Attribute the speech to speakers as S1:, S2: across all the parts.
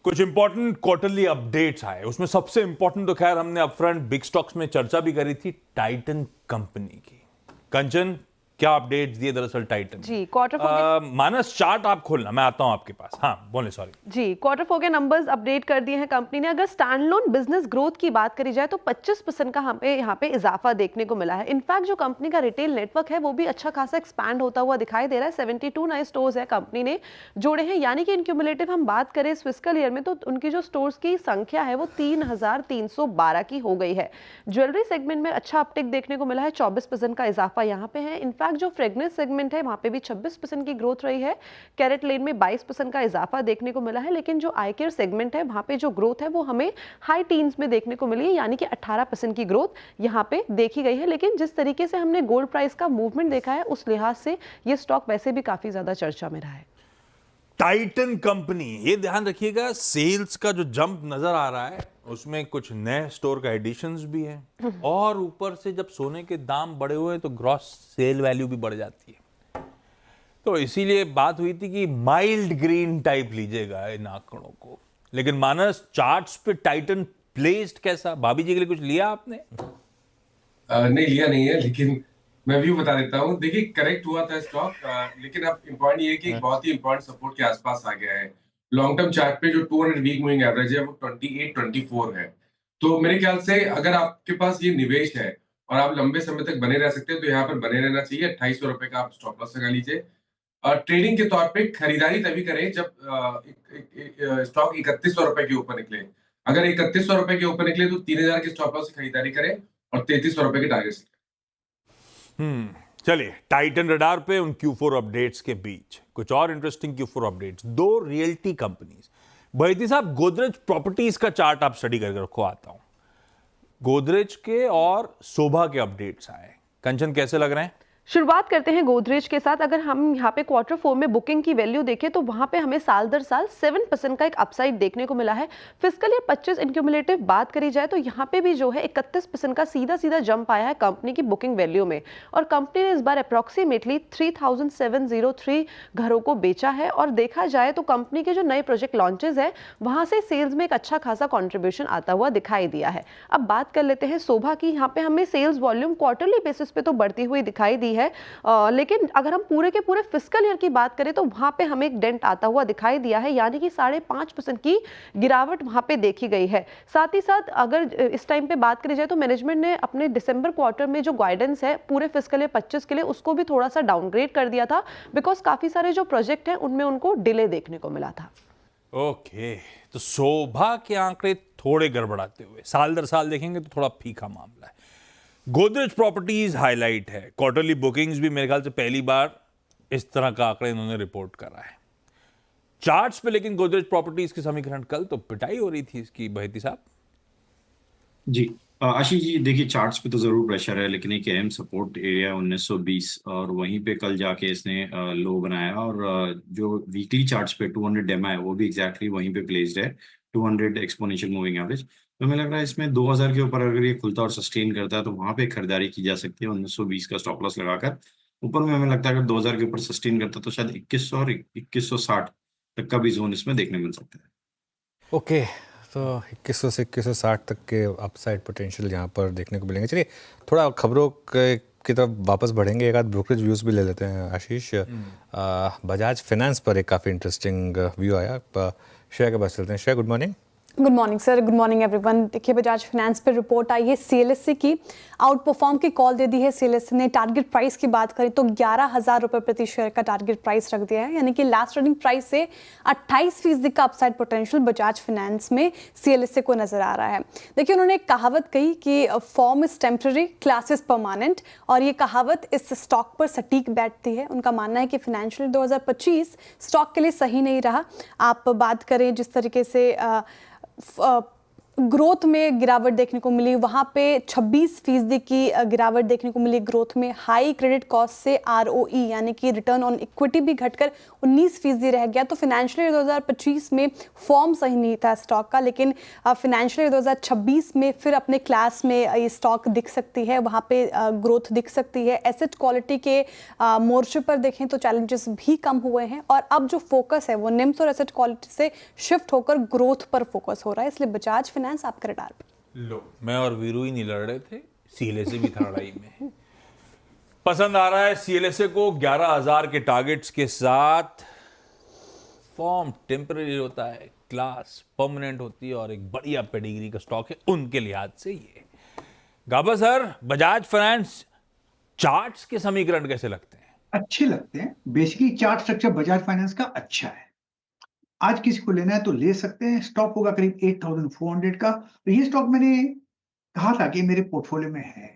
S1: कुछ important quarterly updates आए, उसमें सबसे इंपॉर्टेंट तो खैर हमने अपफ्रंट बिग स्टॉक्स में चर्चा भी करी थी, टाइटन कंपनी की। कंचन, क्या अपडेट्स दिए दरअसल टाइटन
S2: जी? क्वार्टर फोर
S1: मानस चार्ट आप खोलना, मैं आता हूं आपके पास। हाँ बोले, सॉरी
S2: जी, क्वार्टर फोर के नंबर्स अपडेट कर दिए हैं कंपनी ने। अगर स्टैंडलोन बिजनेस ग्रोथ की बात करी जाए तो 25% का यहाँ पे इजाफा देखने को मिला है। इनफैक्ट जो कंपनी का रिटेल नेटवर्क है वो भी अच्छा खासा एक्सपैंड होता हुआ दिखाई दे रहा है। 72 नए स्टोर्स है कंपनी ने जोड़े हैं, यानी कि इन क्यूमुलेटिव हम बात करें इस फिस्कल ईयर में तो उनकी जो स्टोर्स की संख्या है वो 3312 की हो गई है। ज्वेलरी सेगमेंट में अच्छा अपटिक देखने को मिला है, 24% का इजाफा यहाँ पे है। इनफैक्ट जो फ्रेग्रेंस सेगमेंट है वहां पे भी 26% की ग्रोथ रही है। कैरेट लेन में 22% का इजाफा देखने को मिला है, लेकिन जो आई केयर सेगमेंट है वहां पे जो ग्रोथ है वो हमें हाई टीन्स में देखने को मिली है, यानी कि 18% की ग्रोथ यहां पे देखी गई है। लेकिन जिस तरीके से हमने गोल्ड प्राइस का मूवमेंट देखा है उस लिहाज से ये स्टॉक वैसे भी काफी ज्यादा चर्चा में रहा है।
S1: टाइटन कंपनी, ये ध्यान रखिएगा, सेल्स का जो जंप नजर आ रहा है उसमें कुछ नए स्टोर का एडिशंस भी है, और ऊपर से जब सोने के दाम बढ़े हुए हैं तो ग्रॉस सेल वैल्यू भी बढ़ जाती है। तो इसीलिए बात हुई थी कि माइल्ड ग्रीन टाइप लीजिएगा इन आंकड़ों को। लेकिन मानस, चार्ट्स पे टाइटन प्लेस्ड कैसा? भाभी जी के लिए कुछ लिया आपने?
S3: नहीं, लिया नहीं है, लेकिन मैं व्यू बता देता हूँ। देखिए, करेक्ट हुआ था स्टॉक, लेकिन अब इम्पॉर्टेंट ये है कि एक बहुत ही इम्पोर्टेंट सपोर्ट के आसपास आ गया है। लॉन्ग टर्म चार्ट पे जो 200 वीक मूविंग एवरेज है वो 28-24 है। तो मेरे ख्याल से अगर आपके पास ये निवेश है और आप लंबे समय तक बने रह सकते हैं तो यहाँ पर बने रहना चाहिए। 2800 रुपए का आप स्टॉप लॉस लगा लीजिए। ट्रेडिंग के तौर पे खरीदारी तभी करें जब स्टॉक 3100 रुपए के ऊपर निकले। अगर 3100 रुपए के ऊपर निकले तो 3000 के स्टॉप लॉस से खरीदारी करें और 3300 रुपए के टारगेट से।
S1: चलिए, टाइटन रडार पे उन Q4 अपडेट्स के बीच कुछ और इंटरेस्टिंग Q4 अपडेट्स। दो रियल्टी कंपनीज, बैती साहब, गोदरेज प्रॉपर्टीज का चार्ट आप स्टडी करके रखो, आता हूं। गोदरेज के और शोभा के अपडेट्स आए, कंचन कैसे लग रहे हैं?
S2: शुरुआत करते हैं गोदरेज के साथ। अगर हम यहाँ पे क्वार्टर फोर में बुकिंग की वैल्यू देखें तो वहां पे हमें साल दर साल 7% का एक अपसाइड देखने को मिला है। फिस्कल ईयर 25 इनक्यूमुलेटिव बात करी जाए तो यहाँ पे भी जो है 31% का सीधा सीधा जंप आया है कंपनी की बुकिंग वैल्यू में, और कंपनी ने इस बार अप्रोक्सीमेटली 3703 घरों को बेचा है। और देखा जाए तो कंपनी के जो नए प्रोजेक्ट लॉन्चेस है वहां से सेल्स में एक अच्छा खासा कॉन्ट्रीब्यूशन आता हुआ दिखाई दिया है। अब बात कर लेते हैं शोभा की। यहाँ पे हमें सेल्स वॉल्यूम क्वार्टरली बेसिस पे तो बढ़ती हुई दिखाई दी है, लेकिन अगर हम पूरे के पूरे फिस्कल ईयर की बात करें तो वहां पे हमें एक डेंट आता हुआ दिखाई दिया है, यानी कि 5.5% की गिरावट वहां पे देखी गई है। साथ ही साथ अगर इस टाइम पे बात करी जाए तो मैनेजमेंट ने अपने दिसंबर क्वार्टर में जो गाइडेंस है पूरे फिस्कल ईयर 25 के लिए उसको भी थोड़ा सा डाउनग्रेड कर दिया था, बिकॉज काफी सारे जो प्रोजेक्ट हैं उनमें उनको डिले देखने को मिला था।
S1: ओके, तो शोभा के आंकड़े थोड़े गड़बड़ाते हुए, साल दर साल देखेंगे तो थोड़ा फीका मामला है। गोदरेज प्रॉपर्टीज हाईलाइट है, क्वार्टरली बुकिंग्स भी मेरे ख्याल से पहली बार इस तरह का आंकड़े इन्होंने रिपोर्ट करा है चार्ट्स पे। लेकिन गोदरेज प्रॉपर्टीज के समीकरण, कल तो पिटाई हो रही थी इसकी, बहती साहब।
S4: जी आशीष जी, देखिए चार्ट्स पे तो जरूर प्रेशर है, लेकिन एक अहम सपोर्ट एरिया है 1920, और वहीं पे कल जाके इसने लो बनाया। और जो वीकली चार्ट्स पे 200 डेमा है वो भी एग्जैक्टली वहीं पे प्लेस्ड है, 200 एक्सपोनेंशियल मूविंग एवरेज। तो हमें लग रहा है इसमें 2000 के ऊपर अगर ये खुलता और सस्टेन करता है तो वहां पे खरीदारी की जा सकती है 1920 का स्टॉप लॉस लगाकर। ऊपर में हमें लगता है अगर 2000 के ऊपर सस्टेन करता तो शायद 2100 और 2160 तक का भी जोन इसमें देखने मिल सकता है।
S5: ओके, तो 2100 से 2160 तक के अपसाइड पोटेंशियल यहाँ पर देखने को मिलेंगे। चलिए थोड़ा खबरों की तरफ वापस बढ़ेंगे, एक आध ब्रोकरेज व्यूज़ भी ले लेते हैं आशीष। बजाज फाइनेंस पर एक काफ़ी इंटरेस्टिंग व्यू आया, श्रेया के पास चलते हैं। Shreya, good morning.
S6: Good morning sir, good morning everyone. देखिए, बजाज फाइनेंस पर रिपोर्ट आई है, सीएलएसए की आउट परफॉर्म की कॉल दे दी है। सीएलएसए ने टारगेट प्राइस की बात करें तो 11,000 रुपये प्रति शेयर का टारगेट प्राइस रख दिया है, यानी कि लास्ट ट्रेडिंग प्राइस से 28% का अपसाइड पोटेंशियल बजाज फाइनेंस में सीएलएसए को नजर आ रहा है। देखिए, उन्होंने एक कहावत कही कि form is temporary, class is permanent, और ये कहावत इस स्टॉक पर सटीक बैठती है। उनका मानना है कि फाइनेंशियल 2025 स्टॉक के लिए सही नहीं रहा। आप बात करें जिस तरीके से ग्रोथ में गिरावट देखने को मिली, वहाँ पे 26% की गिरावट देखने को मिली ग्रोथ में। हाई क्रेडिट कॉस्ट से ROE यानी कि रिटर्न ऑन इक्विटी भी घटकर 19% रह गया। तो फाइनेंशियल ईयर 2025 में फॉर्म सही नहीं था स्टॉक का, लेकिन फाइनेंशियल ईयर 2026 में फिर अपने क्लास में ये स्टॉक दिख सकती है, वहाँ पे ग्रोथ दिख सकती है। एसेट क्वालिटी के मोर्चे पर देखें तो चैलेंजेस भी कम हुए हैं और अब जो फोकस है वो निम्स और एसेट क्वालिटी से शिफ्ट होकर ग्रोथ पर फोकस हो रहा है। इसलिए बजाज फाइनेंस आपके रडार पे।
S1: लो, मैं और वीरू ही नहीं लड़ रहे थे, CLSA भी था लड़ाई में। पसंद आ रहा है CLSA को 11,000 के टारगेट्स के साथ। फॉर्म टेम्पररी होता है, क्लास परमानेंट होती है और एक बढ़िया पेडिग्री का स्टॉक है उनके लिहाज से। ये गाबा सर, बजाज फाइनेंस चार्ट्स के समीकरण कैसे लगते हैं?
S7: अच्छे लगते हैं। Basically chart structure Bajaj finance का अच्छा है। आज किसी को लेना है तो ले सकते हैं। स्टॉक होगा करीब 8,400 का। तो ये स्टॉक मैंने कहा था कि मेरे पोर्टफोलियो में है,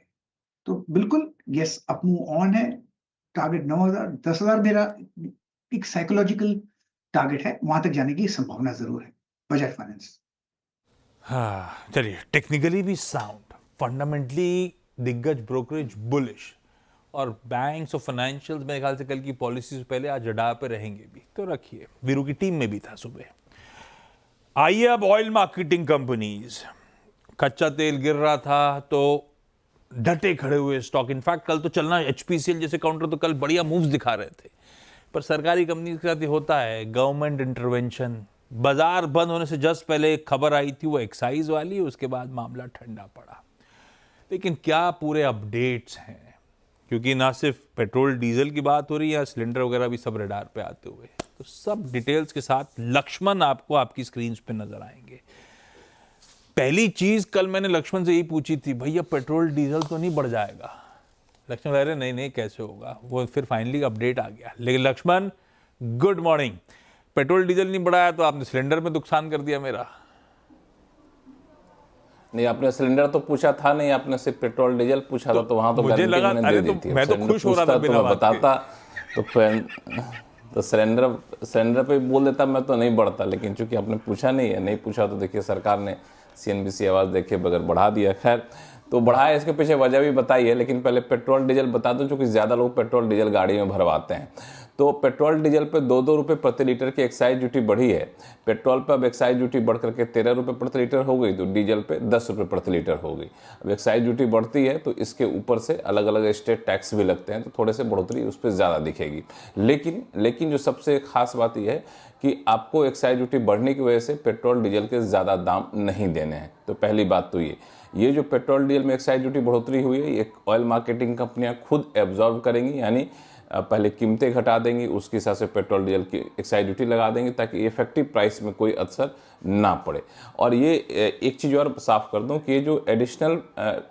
S7: तो बिल्कुल यस, अप मूव ऑन है। टारगेट 9,000, 10,000 मेरा एक साइकोलॉजिकल टारगेट है, वहां तक जाने की संभावना जरूर है बजाज फाइनेंस।
S1: हाँ, चलिए, टेक्निकली भी साउंड, फंडामेंटली दिग्गज ब्रोकरेज बुलिश और बैंक्स और फाइनेंशियल्स मेरे ख्याल से कल की पॉलिसी से पहले आज जड़ा पे रहेंगे भी, तो रखिए। वीरू की टीम में भी था सुबह। आइए अब ऑयल मार्केटिंग कंपनीज। कच्चा तेल गिर रहा था तो डटे खड़े हुए स्टॉक। इनफैक्ट कल तो चलना HPCL जैसे काउंटर तो कल बढ़िया मूव्स दिखा रहे थे, पर सरकारी कंपनी के साथ होता है गवर्नमेंट इंटरवेंशन। बाजार बंद होने से जस्ट पहले एक खबर आई थी वो एक्साइज वाली, उसके बाद मामला ठंडा पड़ा। लेकिन क्या पूरे अपडेट्स हैं, क्योंकि ना सिर्फ पेट्रोल डीजल की बात हो रही है, सिलेंडर वगैरह भी सब रडार पे आते हुए, तो सब डिटेल्स के साथ लक्ष्मण आपको आपकी स्क्रीन पे नजर आएंगे। पहली चीज कल मैंने लक्ष्मण से यही पूछी थी, भैया पेट्रोल डीजल तो नहीं बढ़ जाएगा? लक्ष्मण कह रहे नहीं नहीं कैसे होगा, वो फिर फाइनली अपडेट आ गया। लेकिन Lakshman good morning, petrol diesel नहीं बढ़ाया तो आपने सिलेंडर में नुकसान कर दिया मेरा।
S8: नहीं, आपने सिलेंडर तो पूछा था नहीं, आपने सिर्फ पेट्रोल डीजल पूछा था, तो वहां तो
S1: मुझे लगा,
S8: मैंने
S1: अरे
S8: दे दी थी।
S1: मैं तो खुश हो रहा था बिना बात के।
S8: बताता तो सिलेंडर पे बोल देता मैं तो नहीं बढ़ता, लेकिन चूंकि आपने पूछा नहीं है, नहीं पूछा तो देखिए सरकार ने CNBC आवाज देखे बगैर बढ़ा दिया। खैर, तो बढ़ाया, इसके पीछे वजह भी बताई है, लेकिन पहले पेट्रोल डीजल बता दूं, चूंकि ज़्यादा लोग पेट्रोल डीजल गाड़ी में भरवाते हैं। तो पेट्रोल डीजल पे 2-2 रुपये प्रति लीटर की एक्साइज ड्यूटी बढ़ी है। पेट्रोल पे अब एक्साइज ड्यूटी बढ़ करके 13 रुपये प्रति लीटर हो गई, तो डीजल पे 10 रुपये प्रति लीटर हो गई। अब एक्साइज ड्यूटी बढ़ती है तो इसके ऊपर से अलग अलग स्टेट टैक्स भी लगते हैं, तो थोड़े से बढ़ोतरी उस पर ज़्यादा दिखेगी। लेकिन जो सबसे खास बात यह है कि आपको एक्साइज ड्यूटी बढ़ने की वजह से पेट्रोल डीजल के ज़्यादा दाम नहीं देने हैं। तो पहली बात तो ये जो पेट्रोल डीजल में एक्साइज ड्यूटी बढ़ोतरी हुई है, ये ऑयल मार्केटिंग कंपनियां खुद एब्जॉर्व करेंगी, यानी पहले कीमतें घटा देंगी, उसके हिसाब से पेट्रोल डीजल की एक्साइज ड्यूटी लगा देंगी, ताकि इफेक्टिव प्राइस में कोई असर ना पड़े। और ये एक चीज़ और साफ कर दूं कि ये जो एडिशनल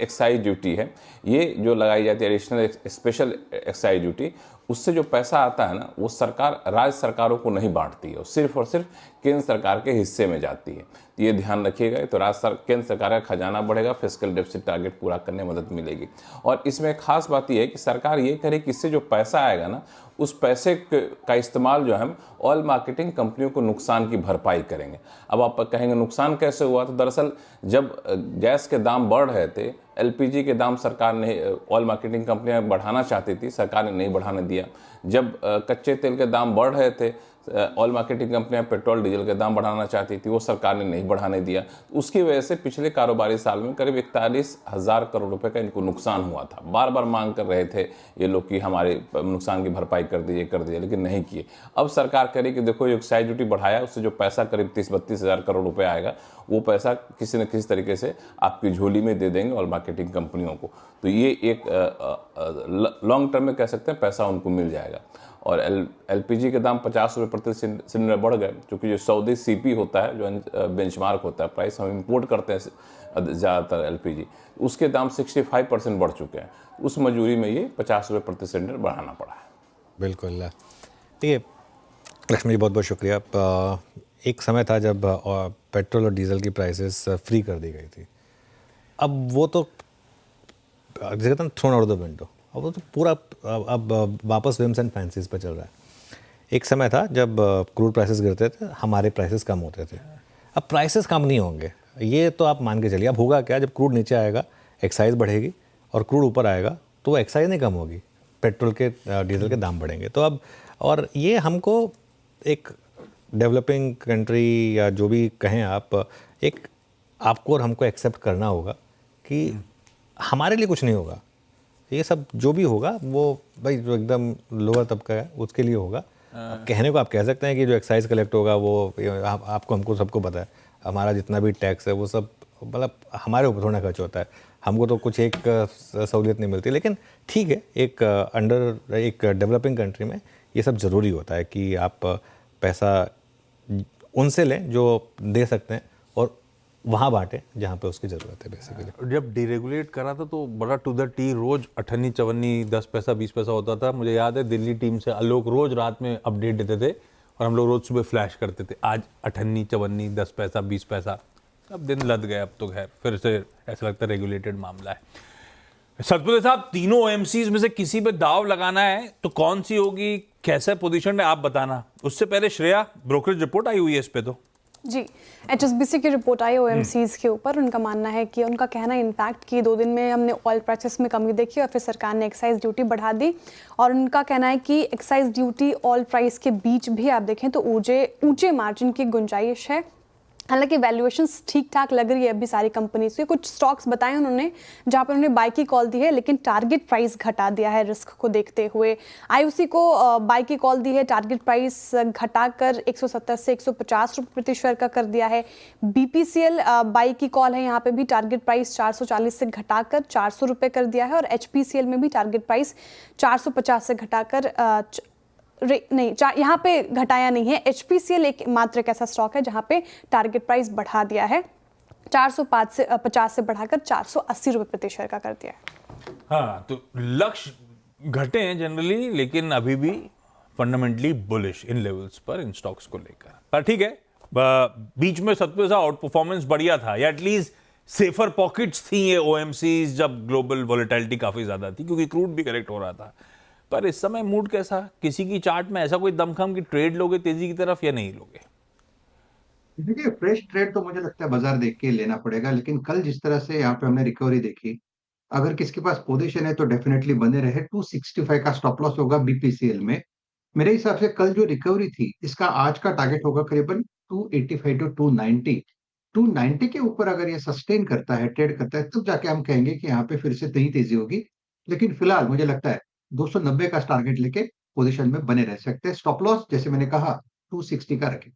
S8: एक्साइज ड्यूटी है, ये जो लगाई जाती है एडिशनल स्पेशल एक्साइज ड्यूटी, उससे जो पैसा आता है ना, वो सरकार राज्य सरकारों को नहीं बांटती है, सिर्फ और सिर्फ केंद्र सरकार के हिस्से में जाती है। तो ये ध्यान रखिएगा, तो केंद्र सरकार का खजाना बढ़ेगा, फिस्कल डेफिसिट टारगेट पूरा करने में मदद मिलेगी। और इसमें खास बात यह है कि सरकार ये करे कि इससे जो पैसा आएगा ना, उस पैसे का इस्तेमाल जो हम ऑयल मार्केटिंग कंपनियों को नुकसान की भरपाई करेंगे। अब आप कहेंगे नुकसान कैसे हुआ, तो दरअसल जब गैस के दाम बढ़ रहे थे, LPG के दाम सरकार ने, ऑयल मार्केटिंग कंपनियां बढ़ाना चाहती थी, सरकार ने नहीं बढ़ाने दिया। जब कच्चे तेल के दाम बढ़ रहे थे, ऑयल मार्केटिंग कंपनियां पेट्रोल डीजल के दाम बढ़ाना चाहती थी, वो सरकार ने नहीं बढ़ाने दिया। उसकी वजह से पिछले कारोबारी साल में करीब 41,000 करोड़ रुपए का इनको नुकसान हुआ था। बार बार मांग कर रहे थे ये लोग कि हमारे नुकसान की भरपाई कर दीजिए, लेकिन नहीं किए। अब सरकार कह रही कि देखो, ये एक्साइज ड्यूटी बढ़ाया, उससे जो पैसा करीब 30-32,000 करोड़ रुपए आएगा, वो पैसा किसी न किसी तरीके से आपकी झोली में दे देंगे ऑयल मार्केटिंग कंपनियों को। तो ये एक लॉन्ग टर्म में कह सकते हैं पैसा उनको मिल जाएगा। और LPG के दाम 50 रुपये प्रति सिलेंडर बढ़ गए, क्योंकि जो सऊदी CP होता है, जो बेंचमार्क होता है प्राइस, हम इंपोर्ट करते हैं ज़्यादातर LPG, उसके दाम 65% बढ़ चुके हैं। उस मजबूरी में ये 50 रुपये प्रति सिलेंडर बढ़ाना पड़ा है।
S5: बिल्कुल, ठीक है लक्ष्मण जी, बहुत बहुत शुक्रिया। एक समय था जब पेट्रोल और डीजल की प्राइसेस फ्री कर दी गई थी, अब वो तो जगह थ्रोन आउट द विंडो, अब वो तो पूरा अब वापस विम्स एंड फैंसीज पे चल रहा है। एक समय था जब क्रूड प्राइसेस गिरते थे, हमारे प्राइसेस कम होते थे। अब प्राइसेस कम नहीं होंगे, ये तो आप मान के चलिए। अब होगा क्या, जब क्रूड नीचे आएगा एक्साइज बढ़ेगी और क्रूड ऊपर आएगा तो वो एक्साइज नहीं कम होगी, पेट्रोल के डीजल के दाम बढ़ेंगे। तो अब और ये हमको एक डेवलपिंग कंट्री या जो भी कहें आप, एक आपको और हमको एक्सेप्ट करना होगा कि हमारे लिए कुछ नहीं होगा। ये सब जो भी होगा वो भाई जो एकदम लोअर तबका है उसके लिए होगा। कहने को आप कह सकते हैं कि जो एक्साइज कलेक्ट होगा वो आपको हमको सबको पता है, हमारा जितना भी टैक्स है वो सब मतलब हमारे ऊपर थोड़ा खर्च होता है, हमको तो कुछ एक सहूलियत नहीं मिलती। लेकिन ठीक है, एक डेवलपिंग कंट्री में ये सब ज़रूरी होता है कि आप पैसा उनसे लें जो दे सकते हैं और वहाँ बांटें जहाँ पे उसकी ज़रूरत है बेसिकली।
S1: जब डीरेगुलेट करा था तो बड़ा टू द टी रोज 58 54 10 पैसा 20 पैसा होता था। मुझे याद है दिल्ली टीम से आलोक रोज रात में अपडेट देते थे और हम लोग रोज सुबह फ्लैश करते थे। आज 58 54 10 पैसा 20 पैसा, अब दिन लद गए। अब तो खैर फिर से ऐसा लगता है रेगुलेटेड मामला है। सतपुते साहब, तीनों OMCs में से किसी पे दाव लगाना है तो कौन सी होगी, कैसे पोजीशन है आप बताना। उससे पहले श्रेया, ब्रोकरेज रिपोर्ट आई हुई है इस पे तो।
S6: जी, HSBC की रिपोर्ट आई OMCs के ऊपर। उनका मानना है कि उनका कहना है इनफैक्ट कि 2 दिन में हमने ऑयल प्राइसेस में कमी देखी और फिर सरकार ने एक्साइज ड्यूटी बढ़ा दी। और उनका कहना है कि एक्साइज ड्यूटी ऑयल प्राइस के बीच भी आप देखें तो ऊंचे मार्जिन की गुंजाइश है। हालांकि वैल्यूएशंस ठीक ठाक लग रही है अभी सारी कंपनीज के। कुछ स्टॉक्स बताए उन्होंने जहां पर उन्होंने बाय की कॉल दी है, लेकिन टारगेट प्राइस घटा दिया है रिस्क को देखते हुए। IOC को बाय की कॉल दी है, टारगेट प्राइस घटाकर 170 से 150 रुपये प्रति शेयर का कर दिया है। BPCL बाय की कॉल है, यहाँ पे भी टारगेट प्राइस 440 से घटाकर 400 रुपये कर दिया है। और HPCL में भी टारगेट प्राइस 450 से घटाकर यहाँ पे घटाया नहीं है। HPCL एक मात्र एक ऐसा स्टॉक है जहां पे टारगेट प्राइस बढ़ा दिया है, 450 से बढ़ाकर 480 रुपये प्रति शेयर का कर दिया है।
S1: हाँ, तो लक्ष्य घटे हैं जनरली, लेकिन अभी भी फंडामेंटली बुलिश इन लेवल्स पर इन स्टॉक्स को लेकर। पर ठीक है, बीच में सतपुते साहब आउट परफॉर्मेंस बढ़िया था, या एटलीस्ट सेफर पॉकेट्स थी ये OMCs जब ग्लोबल वॉलेटिलिटी काफी ज्यादा थी क्योंकि क्रूड भी करेक्ट हो रहा था। पर इस समय मूड कैसा, किसी की चार्ट में ऐसा कोई दमखम कि ट्रेड लोगे तेजी की तरफ या नहीं लोगे?
S7: देखिए, फ्रेश ट्रेड तो मुझे लगता है बाजार देख के लेना पड़ेगा, लेकिन कल जिस तरह से यहाँ पे हमने रिकवरी देखी, अगर किसके पास पोजीशन है तो डेफिनेटली बने रहे। 265 का स्टॉप लॉस होगा BPCL में। मेरे हिसाब से कल जो रिकवरी थी इसका आज का टारगेट होगा करीबन 285 टू 290। 290 के ऊपर अगर ये सस्टेन करता है, ट्रेड करता है, तब जाके हम कहेंगे कि यहाँ पे फिर से नई तेजी होगी। लेकिन फिलहाल मुझे लगता है 290 का टारगेट लेके पोजीशन में बने रह सकते हैं। स्टॉप लॉस जैसे मैंने कहा 260 का रखें।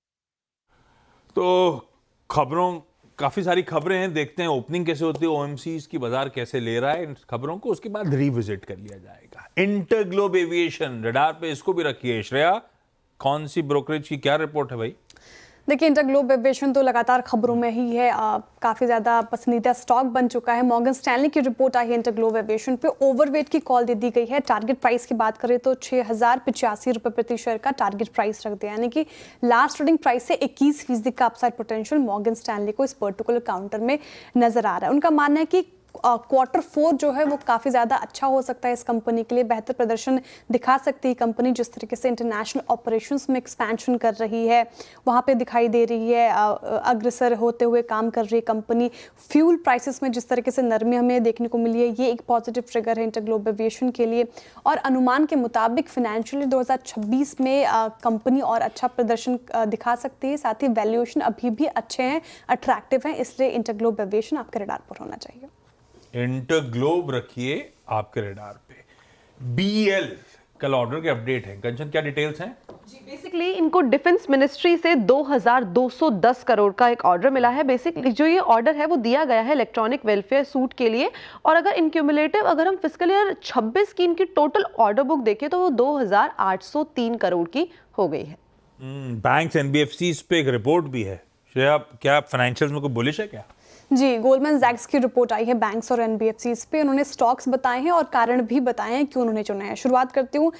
S1: तो खबरों, काफी सारी खबरें हैं, देखते हैं ओपनिंग कैसे होती है, OMCs की बाजार कैसे ले रहा है इन खबरों को, उसके बाद रिविजिट कर लिया जाएगा। इंटरग्लोब एविएशन रडार पे, इसको भी रखिए। श्रेया, कौन सी ब्रोकरेज की क्या रिपोर्ट है भाई?
S6: देखिए, इंटरग्लोब एविएशन तो लगातार खबरों में ही है, काफ़ी ज़्यादा पसंदीदा स्टॉक बन चुका है। मॉर्गन स्टैनली की रिपोर्ट आई है इंटरग्लोब एविएशन पे, ओवरवेट की कॉल दे दी गई है। टारगेट प्राइस की बात करें तो 6085 रुपये प्रति शेयर का टारगेट प्राइस रख दिया, यानी कि लास्ट ट्रेडिंग प्राइस से 21% का अपसाइड पोटेंशियल मॉर्गन स्टैनली को इस पर्टिकुलर काउंटर में नजर आ रहा है। उनका मानना है कि Q4 जो है वो काफ़ी ज़्यादा अच्छा हो सकता है इस कंपनी के लिए, बेहतर प्रदर्शन दिखा सकती है कंपनी। जिस तरीके से इंटरनेशनल ऑपरेशंस में एक्सपेंशन कर रही है वहाँ पे दिखाई दे रही है, अग्रसर होते हुए काम कर रही है कंपनी। फ्यूल प्राइसेस में जिस तरीके से नरमी हमें देखने को मिली है, ये एक पॉजिटिव ट्रिगर है इंटरग्लोब एविएशन के लिए। और अनुमान के मुताबिक फाइनेंशियल 2026 में कंपनी और अच्छा प्रदर्शन दिखा सकती है। साथ ही वैल्यूएशन अभी भी अच्छे हैं, अट्रैक्टिव हैं, इसलिए इंटरग्लोब एविएशन आपके रडार पर होना चाहिए।
S1: इंटरग्लोब रखिए आपके रडार पे। BEL कल ऑर्डर के अपडेट है, कंचन क्या डिटेल्स हैं?
S2: जी, बेसिकली इनको डिफेंस मिनिस्ट्री से 2210 करोड़ का एक ऑर्डर मिला है। बेसिकली जो ये ऑर्डर है वो दिया गया है इलेक्ट्रॉनिक वेलफेयर सूट के लिए। और अगर इनक्यूमुलेटिव अगर हम फिस्कल ईयर 26 की इनकी टोटल ऑर्डर बुक देखें तो वो 2803 करोड़ की हो गई है।
S1: बैंक्स NBFCs पे एक रिपोर्ट भी है। श्रेया, क्या फाइनेंशियल्स में कोई बुलिश है क्या?
S6: जी, गोल्डमैन सैक्स की रिपोर्ट आई है बैंक्स और एनबीएफसीज पे। उन्होंने स्टॉक्स बताए हैं और कारण भी बताए हैं क्यों उन्होंने चुने हैं। शुरुआत करती हूँ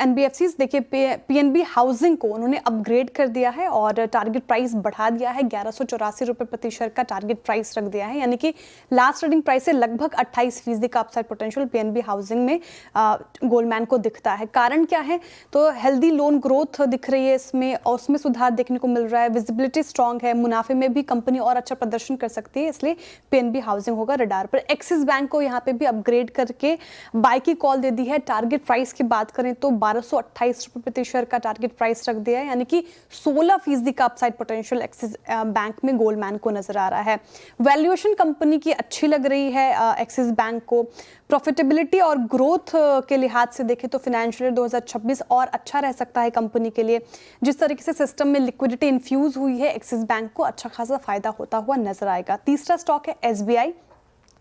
S6: एनबीएफसीज। देखिए, पीएनबी हाउसिंग को उन्होंने अपग्रेड कर दिया है और टारगेट प्राइस बढ़ा दिया है। 1184 रुपये प्रति शेयर का टारगेट प्राइस रख दिया है, यानी कि लास्ट ट्रेडिंग प्राइस से लगभग 28% का अपसाइड पोटेंशियल पीएनबी हाउसिंग में गोल्डमैन को दिखता है। कारण क्या है? तो हेल्दी लोन ग्रोथ दिख रही है इसमें और उसमें सुधार देखने को मिल रहा है। विजिबिलिटी स्ट्रांग है, मुनाफे में भी कंपनी और अच्छा प्रदर्शन कर सकती है, इसलिए पीएनबी हाउसिंग होगा रडार पर। एक्सिस बैंक को यहाँ पे भी अपग्रेड करके बाय की कॉल दे दी है। टारगेट प्राइस की बात करें तो 1228 रुपये प्रति शेयर का टारगेट प्राइस रख दिया है, यानी कि 16% का अपसाइड पोटेंशियल एक्सिस बैंक में गोल्डमैन को नजर आ रहा है। वैल्यूएशन कंपनी की अच्छी लग रही है एक्सिस बैंक को। प्रॉफिटेबिलिटी और ग्रोथ के लिहाज से देखें तो फाइनेंशियल ईयर 2026 और अच्छा रह सकता है कंपनी के लिए। जिस तरीके से सिस्टम में लिक्विडिटी इन्फ्यूज हुई है, एक्सिस बैंक को अच्छा खासा फायदा होता हुआ नजर आएगा। तीसरा स्टॉक है एसबीआई।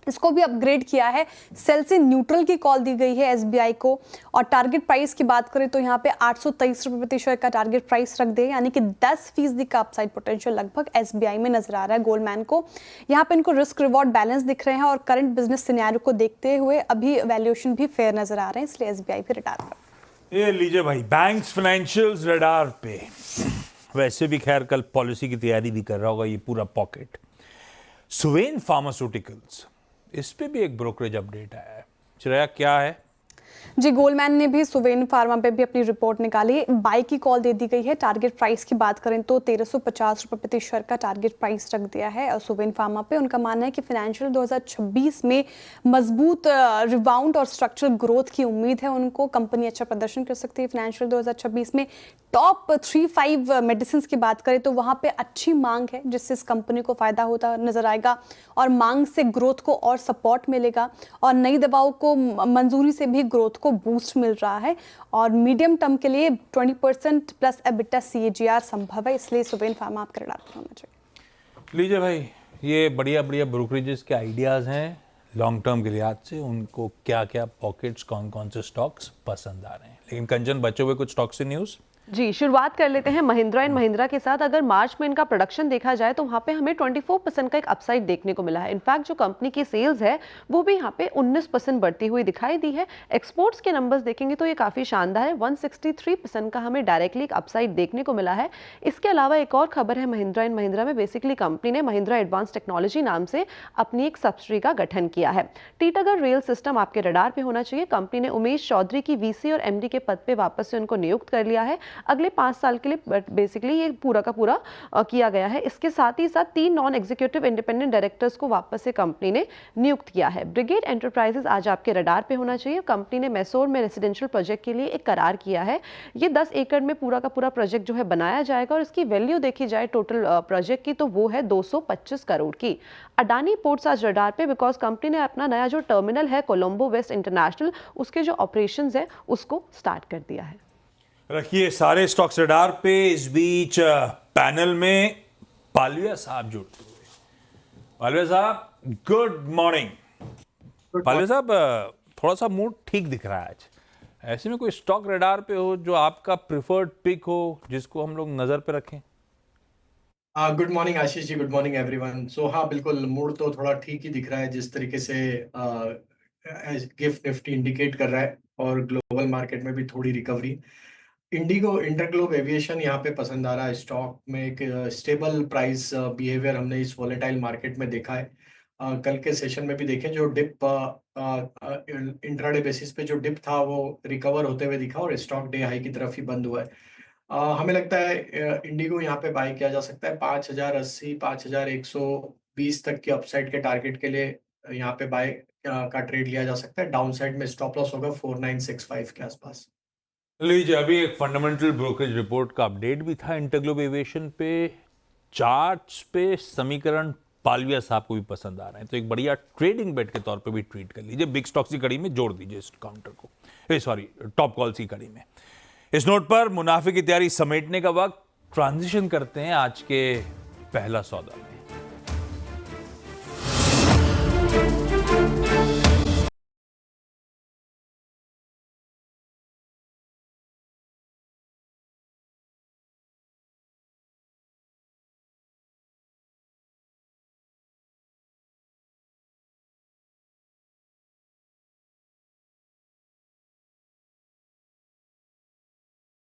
S6: इसको भी अपग्रेड किया है, सेल से न्यूट्रल की कॉल दी गई है एसबीआई को। और टारगेट प्राइस की बात करें तो यहाँ पे 823 रुपये प्रति शेयर का टारगेट प्राइस रख दिया, यानी कि 10% का अपसाइड पोटेंशियल लगभग एसबीआई में नजर आ रहा है गोल्डमैन को। यहाँ पे इनको रिस्क रिवॉर्ड बैलेंस दिख रहे हैं और करंट बिजनेस सिनेरियो को देखते हुए अभी वैल्यूएशन भी फेयर नजर आ रहे हैं, इसलिए एसबीआई भी रडार पर।
S1: ये लीजिए भाई, बैंक्स फाइनेंशियल्स रडार पे। वैसे भी खैर कल पॉलिसी की तैयारी भी कर रहा होगा ये पूरा पॉकेट। सुवेन फार्मास्यूटिकल्स, इस पे भी एक ब्रोकरेज अपडेट आया है। श्रेया, क्या है?
S6: जी, गोल्डमैन ने भी सुवेन फार्मा पे भी अपनी रिपोर्ट निकाली। बाय की कॉल दे दी गई है। टारगेट प्राइस की बात करें तो 1350 रुपये प्रति शेयर का टारगेट प्राइस रख दिया है और सुवेन फार्मा पे। उनका मानना है कि फाइनेंशियल 2026 में मजबूत रिबाउंड और स्ट्रक्चरल ग्रोथ की उम्मीद है उनको। कंपनी अच्छा प्रदर्शन कर सकती है फाइनेंशियल 2026 में। टॉप 3-5 मेडिसिन की बात करें तो वहाँ पे अच्छी मांग है, जिससे इस कंपनी को फायदा होता नजर आएगा और मांग से ग्रोथ को और सपोर्ट मिलेगा और नई दवाओं को मंजूरी से भी ग्रोथ को बूस्ट मिल रहा है और मीडियम टर्म के लिए 20% प्लस एबिटा CAGR संभव है, इसलिए सुवेन फार्मा आपके रडार पर होना चाहिए।
S1: लीजिए भाई, ये बढ़िया बढ़िया ब्रोकरेजेस के आइडियाज़ हैं लॉन्ग टर्म के लिहाज से। उनको क्या क्या पॉकेट्स, कौन कौन से स्टॉक्स पसंद आ रहे हैं। लेकिन कंचन, बचे हुए कुछ स्टॉक से न्यूज़।
S2: जी, शुरुआत कर लेते हैं महिंद्रा एंड महिंद्रा के साथ। अगर मार्च में इनका प्रोडक्शन देखा जाए तो वहाँ पे हमें 24% का एक अपसाइड देखने को मिला है। इनफैक्ट जो कंपनी की सेल्स है वो भी यहाँ पे 19% बढ़ती हुई दिखाई दी है। एक्सपोर्ट्स के नंबर्स देखेंगे तो ये काफ़ी शानदार है। 163% का हमें डायरेक्टली एक अपसाइड देखने को मिला है। इसके अलावा एक और खबर है महिंद्रा एंड महिंद्रा में। बेसिकली कंपनी ने महिंद्रा एडवांस टेक्नोलॉजी नाम से अपनी एक सब्सिडरी का गठन किया है। टीटागढ़ रेल सिस्टम आपके रडार पे होना चाहिए। कंपनी ने उमेश चौधरी की VC और MD के पद पे वापस से उनको नियुक्त कर लिया है अगले 5 साल के लिए। बेसिकली ये पूरा का पूरा किया गया है। इसके साथ ही साथ 3 नॉन एग्जीक्यूटिव इंडिपेंडेंट डायरेक्टर्स को वापस से कंपनी ने नियुक्त किया है। ब्रिगेड एंटरप्राइजेस आज आपके रडार पे होना चाहिए। कंपनी ने मैसूर में रेसिडेंशियल प्रोजेक्ट के लिए एक करार किया है। ये 10 एकड़ में पूरा का पूरा प्रोजेक्ट जो है बनाया जाएगा और इसकी वैल्यू देखी जाए टोटल प्रोजेक्ट की तो वो है 225 करोड़ की। अडानी पोर्ट्स आज रडार पे, बिकॉज कंपनी ने अपना नया जो टर्मिनल है कोलंबो वेस्ट इंटरनेशनल, उसके जो ऑपरेशंस है उसको स्टार्ट कर दिया है।
S1: रखिए सारे स्टॉक्स रडार पे। इस बीच पैनल में पालविया साहब जुड़ते हुए। पालविया साहब, गुड मॉर्निंग। पालविया साहब, थोड़ा सा मूड ठीक दिख रहा है आज। ऐसे में कोई स्टॉक रडार पे हो जो आपका प्रिफर्ड पिक हो, जिसको हम लोग नजर पे रखें?
S9: Good morning Ashish ji, good morning everyone. सो हाँ, बिल्कुल मूड तो थोड़ा ठीक ही दिख रहा है जिस तरीके से गिफ्ट निफ्टी इंडिकेट कर रहा है और ग्लोबल मार्केट में भी थोड़ी रिकवरी। इंडिगो, इंटरग्लोब एविएशन यहाँ पे पसंद आ रहा है। स्टॉक में एक स्टेबल प्राइस बिहेवियर हमने इस वॉलेटाइल मार्केट में देखा है। कल के सेशन में भी देखें, जो डिप इंट्राडे बेसिस पे जो डिप था वो रिकवर होते हुए दिखा और स्टॉक डे हाई की तरफ ही बंद हुआ है। हमें लगता है इंडिगो यहाँ पे बाय किया जा सकता है। 5080, 5120 तक के अपसाइड के टारगेट के लिए यहाँ पे बाय का ट्रेड लिया जा सकता है। डाउन साइड में स्टॉप लॉस होगा 4965 के आसपास।
S1: लीजिए, अभी एक फंडामेंटल ब्रोकरेज रिपोर्ट का अपडेट भी था इंटरग्लोब एविएशन पे। चार्ट्स पे समीकरण पालविया साहब को भी पसंद आ रहे हैं, तो एक बढ़िया ट्रेडिंग बेट के तौर पे भी ट्रीट कर लीजिए। बिग स्टॉक्स की कड़ी में जोड़ दीजिए इस काउंटर को, सॉरी टॉप कॉल्स की कड़ी में। इस नोट पर मुनाफे की तैयारी समेटने का वक्त। ट्रांजिशन करते हैं आज के पहला सौदा में।